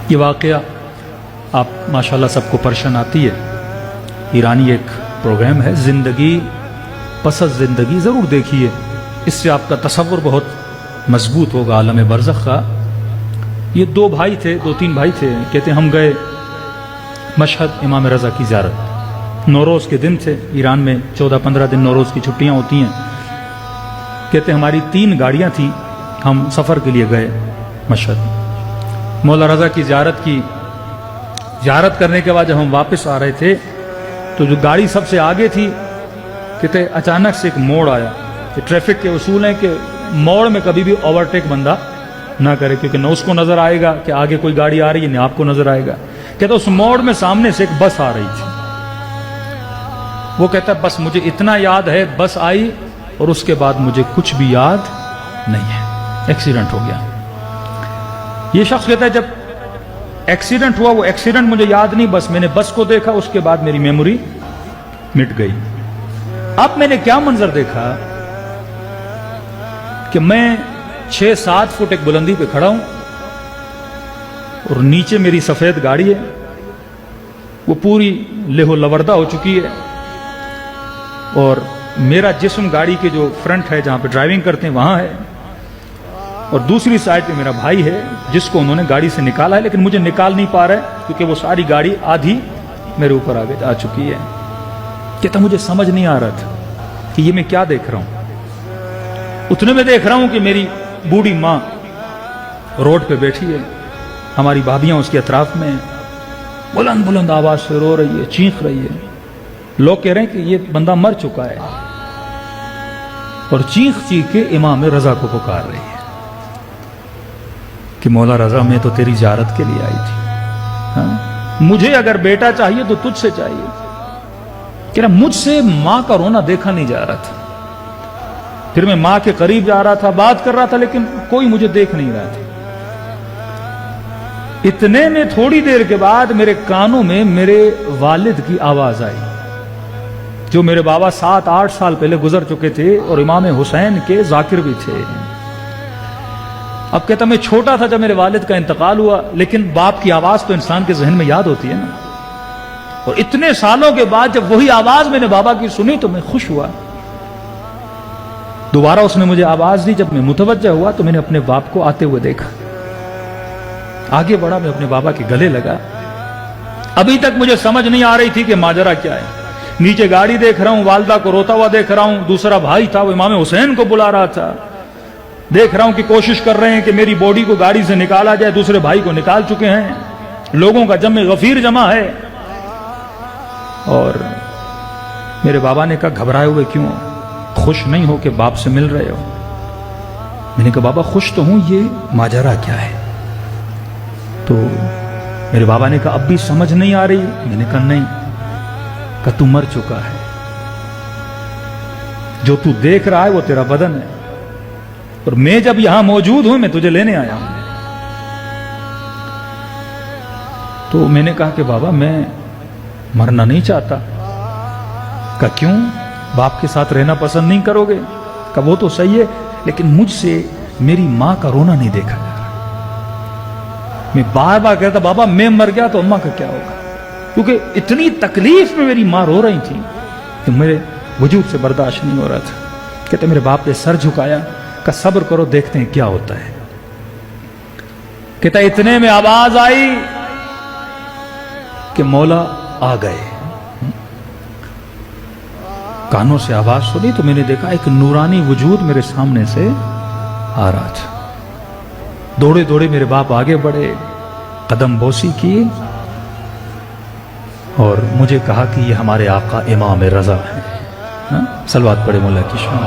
یہ واقعہ آپ ماشاءاللہ سب کو پرشن آتی ہے، ایرانی ایک پروگرام ہے زندگی پس از زندگی، ضرور دیکھیے، اس سے آپ کا تصور بہت مضبوط ہوگا عالم برزخ کا۔ یہ دو تین بھائی تھے، کہتے ہیں ہم گئے مشہد امام رضا کی زیارت، نوروز کے دن تھے، ایران میں 14-15 دن نوروز کی چھٹیاں ہوتی ہیں۔ کہتے ہیں ہماری 3 گاڑیاں تھیں، ہم سفر کے لیے گئے مشہد، مولا رضا کی زیارت کرنے کے بعد جب ہم واپس آ رہے تھے تو جو گاڑی سب سے آگے تھی، کہتے اچانک سے ایک موڑ آیا، کہ ٹریفک کے اصول ہیں کہ موڑ میں کبھی بھی اوورٹیک بندہ نہ کرے، کیونکہ نہ اس کو نظر آئے گا کہ آگے کوئی گاڑی آ رہی ہے، نہ آپ کو نظر آئے گا۔ کہتا اس موڑ میں سامنے سے ایک بس آ رہی تھی، وہ کہتا بس مجھے اتنا یاد ہے بس آئی اور اس کے بعد مجھے کچھ بھی یاد نہیں ہے، ایکسیڈنٹ ہو گیا۔ یہ شخص کہتا ہے جب ایکسیڈنٹ ہوا، وہ ایکسیڈنٹ مجھے یاد نہیں، بس میں نے بس کو دیکھا، اس کے بعد میری میموری مٹ گئی۔ اب میں نے کیا منظر دیکھا کہ میں 6-7 فٹ ایک بلندی پہ کھڑا ہوں اور نیچے میری سفید گاڑی ہے، وہ پوری لہو لوردہ ہو چکی ہے، اور میرا جسم گاڑی کے جو فرنٹ ہے جہاں پہ ڈرائیونگ کرتے ہیں وہاں ہے، اور دوسری سائڈ پہ میرا بھائی ہے جس کو انہوں نے گاڑی سے نکالا ہے، لیکن مجھے نکال نہیں پا رہا ہے کیونکہ وہ ساری گاڑی آدھی میرے اوپر آگے آ چکی ہے۔ کہتا مجھے سمجھ نہیں آ رہا تھا کہ یہ میں کیا دیکھ رہا ہوں۔ اتنے میں دیکھ رہا ہوں کہ میری بوڑھی ماں روڈ پہ بیٹھی ہے، ہماری بھابیاں اس کے اطراف میں بلند بلند آواز سے رو رہی ہے، چیخ رہی ہے۔ لوگ کہہ رہے ہیں کہ یہ بندہ مر چکا ہے، اور چیخ کے امام رضا کو پکار رہی ہے کہ مولا رضا میں تو تیری زیارت کے لیے آئی تھی، مجھے اگر بیٹا چاہیے تو تجھ سے چاہیے۔ کہ مجھ سے ماں کا رونا دیکھا نہیں جا رہا تھا، پھر میں ماں کے قریب جا رہا تھا، بات کر رہا تھا، لیکن کوئی مجھے دیکھ نہیں رہا تھا۔ اتنے میں تھوڑی دیر کے بعد میرے کانوں میں میرے والد کی آواز آئی، جو میرے بابا 7-8 سال پہلے گزر چکے تھے اور امام حسین کے ذاکر بھی تھے۔ اب کہتا میں چھوٹا تھا جب میرے والد کا انتقال ہوا، لیکن باپ کی آواز تو انسان کے ذہن میں یاد ہوتی ہے نا، اور اتنے سالوں کے بعد جب وہی آواز میں نے بابا کی سنی تو میں خوش ہوا۔ دوبارہ اس نے مجھے آواز دی، جب میں متوجہ ہوا تو میں نے اپنے باپ کو آتے ہوئے دیکھا، آگے بڑھا، میں اپنے بابا کے گلے لگا۔ ابھی تک مجھے سمجھ نہیں آ رہی تھی کہ ماجرا کیا ہے۔ نیچے گاڑی دیکھ رہا ہوں، والدہ کو روتا ہوا دیکھ رہا ہوں، دوسرا بھائی تھا وہ امام حسین کو بلا رہا تھا، دیکھ رہا ہوں کہ کوشش کر رہے ہیں کہ میری باڈی کو گاڑی سے نکالا جائے، دوسرے بھائی کو نکال چکے ہیں، لوگوں کا جمع غفیر جمع ہے۔ اور میرے بابا نے کہا گھبرائے ہوئے کیوں، خوش نہیں ہو کہ باپ سے مل رہے ہو؟ میں نے کہا بابا خوش تو ہوں، یہ ماجرا کیا ہے؟ تو میرے بابا نے کہا اب بھی سمجھ نہیں آ رہی؟ میں نے کہا نہیں۔ کہ تو مر چکا ہے، جو تو دیکھ رہا ہے وہ تیرا بدن ہے، اور میں جب یہاں موجود ہوں میں تجھے لینے آیا ہوں۔ تو میں نے کہا کہ بابا میں مرنا نہیں چاہتا۔ کہ کیوں، باپ کے ساتھ رہنا پسند نہیں کرو گے؟ کہ وہ تو صحیح ہے، لیکن مجھ سے میری ماں کا رونا نہیں دیکھا جا رہا۔ میں بار بار کہتا بابا میں مر گیا تو اماں کا کیا ہوگا، کیونکہ اتنی تکلیف میں میری ماں رو رہی تھی کہ میرے وجود سے برداشت نہیں ہو رہا تھا۔ کہتے میرے باپ نے سر جھکایا، کہ صبر کرو دیکھتے ہیں کیا ہوتا ہے۔ کہتا اتنے میں آواز آئی کہ مولا آ گئے۔ کانوں سے آواز سنی تو میں نے دیکھا ایک نورانی وجود میرے سامنے سے آ رہا تھا۔ دوڑے دوڑے میرے باپ آگے بڑھے، قدم بوسی کی، اور مجھے کہا کہ یہ ہمارے آقا امام رضا ہیں۔ صلوات پڑھے مولا کی شان۔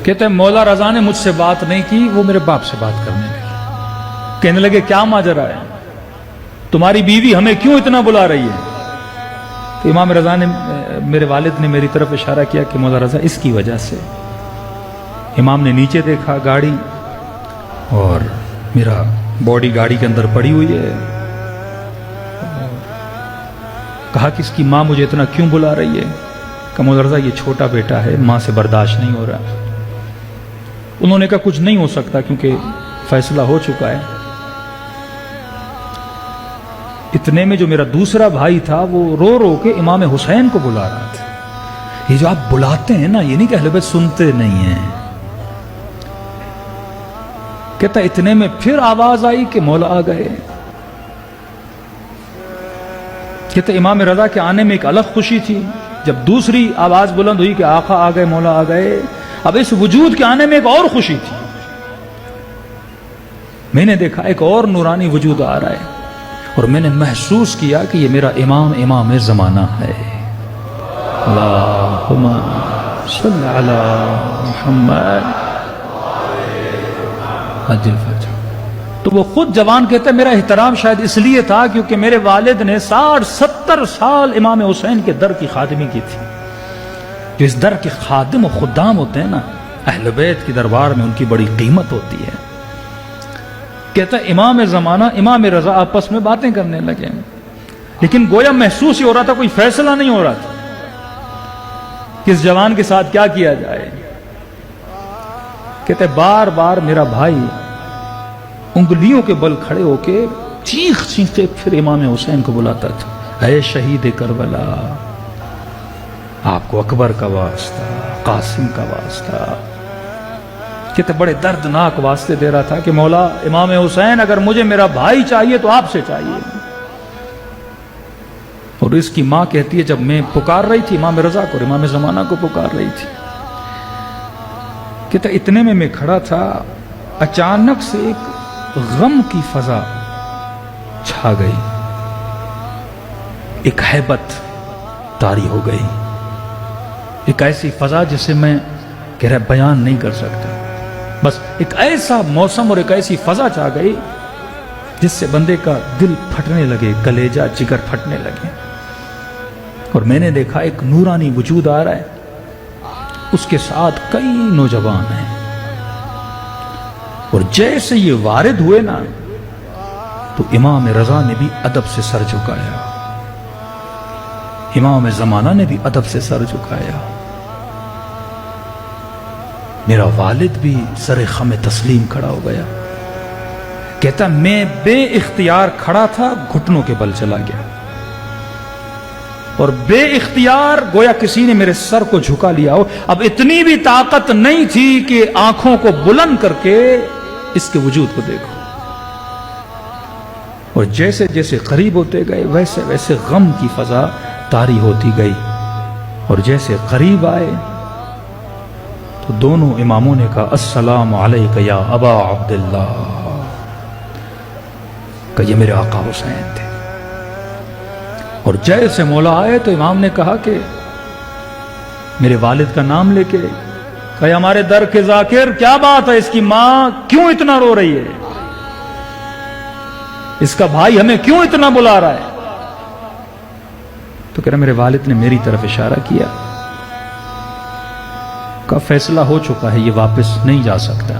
کہتے ہیں مولا رضا نے مجھ سے بات نہیں کی، وہ میرے باپ سے بات کرنے لگے۔ کہنے لگے کیا ماجرا ہے، تمہاری بیوی ہمیں کیوں اتنا بلا رہی ہے؟ تو امام رضا نے، میرے والد نے میری طرف اشارہ کیا کہ مولا رضا اس کی وجہ سے۔ امام نے نیچے دیکھا گاڑی، اور میرا باڈی گاڑی کے اندر پڑی ہوئی ہے۔ کہا کہ اس کی ماں مجھے اتنا کیوں بلا رہی ہے؟ کہ مولا رضا یہ چھوٹا بیٹا ہے، ماں سے برداشت نہیں ہو رہا۔ انہوں نے کہا کچھ نہیں ہو سکتا کیونکہ فیصلہ ہو چکا ہے۔ اتنے میں جو میرا دوسرا بھائی تھا وہ رو رو کے امام حسین کو بلا رہا تھا۔ یہ جو آپ بلاتے ہیں نا، یہ نہیں کہ اہل بیت سنتے نہیں ہیں۔ کہتا اتنے میں پھر آواز آئی کہ مولا آ گئے۔ کہتا امام رضا کے آنے میں ایک الگ خوشی تھی، جب دوسری آواز بلند ہوئی کہ آقا آ گئے، مولا آ گئے، اب اس وجود کے آنے میں ایک اور خوشی تھی۔ میں نے دیکھا ایک اور نورانی وجود آ رہا ہے، اور میں نے محسوس کیا کہ یہ میرا امام زمانہ ہے۔ اللہم صلی علی محمد حج الفجر۔ تو وہ خود جوان کہتا ہے میرا احترام شاید اس لیے تھا کیونکہ میرے والد نے 60-70 سال امام حسین کے در کی خادمی کی تھی۔ جو اس در کے خادم و خدام ہوتے ہیں نا، اہل بیت کی دربار میں ان کی بڑی قیمت ہوتی ہے۔ کہتا ہے امام زمانہ امام رضا آپس میں باتیں کرنے لگے، لیکن گویا محسوس ہی ہو رہا تھا کوئی فیصلہ نہیں ہو رہا تھا کہ اس جوان کے ساتھ کیا کیا جائے۔ کہتے بار بار میرا بھائی انگلیوں کے بل کھڑے ہو کے چیخ کے پھر امام حسین کو بلاتا تھا، اے شہید کربلا، آپ کو اکبر کا واسطہ، قاسم کا واسطہ۔ کہتے بڑے دردناک واسطے دے رہا تھا کہ مولا امام حسین اگر مجھے میرا بھائی چاہیے تو آپ سے چاہیے۔ اور اس کی ماں کہتی ہے جب میں پکار رہی تھی امام رضا کو اور امام زمانہ کو پکار رہی تھی، کہتا اتنے میں کھڑا تھا، اچانک سے ایک غم کی فضا چھا گئی، ایک ہیبت طاری ہو گئی، ایک ایسی فضا جسے میں بیان نہیں کر سکتا۔ بس ایک ایسا موسم اور ایک ایسی فضا چھا گئی جس سے بندے کا دل پھٹنے لگے، کلیجہ جگر پھٹنے لگے۔ اور میں نے دیکھا ایک نورانی وجود آ رہا ہے، اس کے ساتھ کئی نوجوان ہیں، اور جیسے یہ وارد ہوئے نا تو امام رضا نے بھی ادب سے سر جھکایا، امام زمانہ نے بھی ادب سے سر جھکایا، میرا والد بھی سر خم تسلیم کھڑا ہو گیا۔ کہتا میں بے اختیار کھڑا تھا، گھٹنوں کے بل چلا گیا، اور بے اختیار گویا کسی نے میرے سر کو جھکا لیا ہو۔ اب اتنی بھی طاقت نہیں تھی کہ آنکھوں کو بلند کر کے اس کے وجود کو دیکھو، اور جیسے جیسے قریب ہوتے گئے ویسے ویسے غم کی فضا طاری ہوتی گئی، اور جیسے قریب آئے تو دونوں اماموں نے کہا السلام علیک یا ابا عبداللہ، کہ یہ میرے آقا حسین تھے۔ اور جیسے مولا آئے تو امام نے کہا کہ میرے والد کا نام لے کے کہ ہمارے در کے ذاکر کیا بات ہے، اس کی ماں کیوں اتنا رو رہی ہے، اس کا بھائی ہمیں کیوں اتنا بلا رہا ہے؟ تو کہہ رہا میرے والد نے میری طرف اشارہ کیا، کا فیصلہ ہو چکا ہے، یہ واپس نہیں جا سکتا۔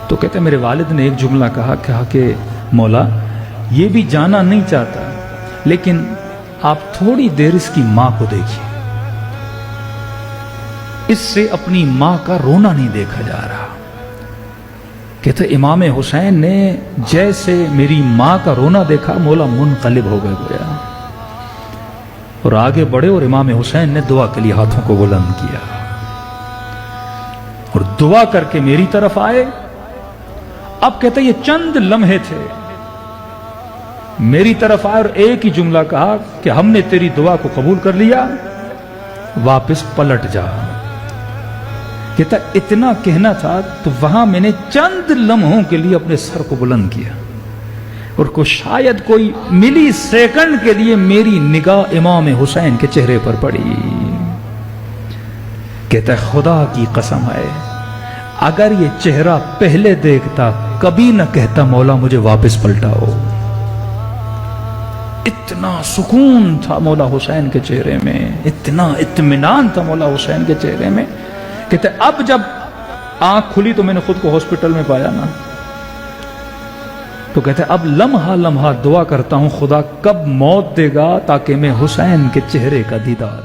تو کہتے میرے والد نے ایک جملہ کہا کہ مولا یہ بھی جانا نہیں چاہتا، لیکن آپ تھوڑی دیر اس کی ماں کو دیکھیے، اس سے اپنی ماں کا رونا نہیں دیکھا جا رہا۔ کہتے امام حسین نے جیسے میری ماں کا رونا دیکھا مولا منقلب ہو گیا، اور آگے بڑھے اور امام حسین نے دعا کے لیے ہاتھوں کو بلند کیا، اور دعا کر کے میری طرف آئے۔ اب کہتے یہ چند لمحے تھے، میری طرف آئے اور ایک ہی جملہ کہا کہ ہم نے تیری دعا کو قبول کر لیا، واپس پلٹ جا۔ کہتا اتنا کہنا تھا تو وہاں میں نے چند لمحوں کے لیے اپنے سر کو بلند کیا، اور شاید کوئی ملی سیکنڈ کے لیے میری نگاہ امام حسین کے چہرے پر پڑی۔ کہتا ہے خدا کی قسم ہے اگر یہ چہرہ پہلے دیکھتا کبھی نہ کہتا مولا مجھے واپس پلٹاؤ۔ اتنا سکون تھا مولا حسین کے چہرے میں، اتنا اطمینان تھا مولا حسین کے چہرے میں۔ کہتے اب جب آنکھ کھلی تو میں نے خود کو ہاسپٹل میں پایا نا، تو کہتے اب لمحہ لمحہ دعا کرتا ہوں خدا کب موت دے گا تاکہ میں حسین کے چہرے کا دیدار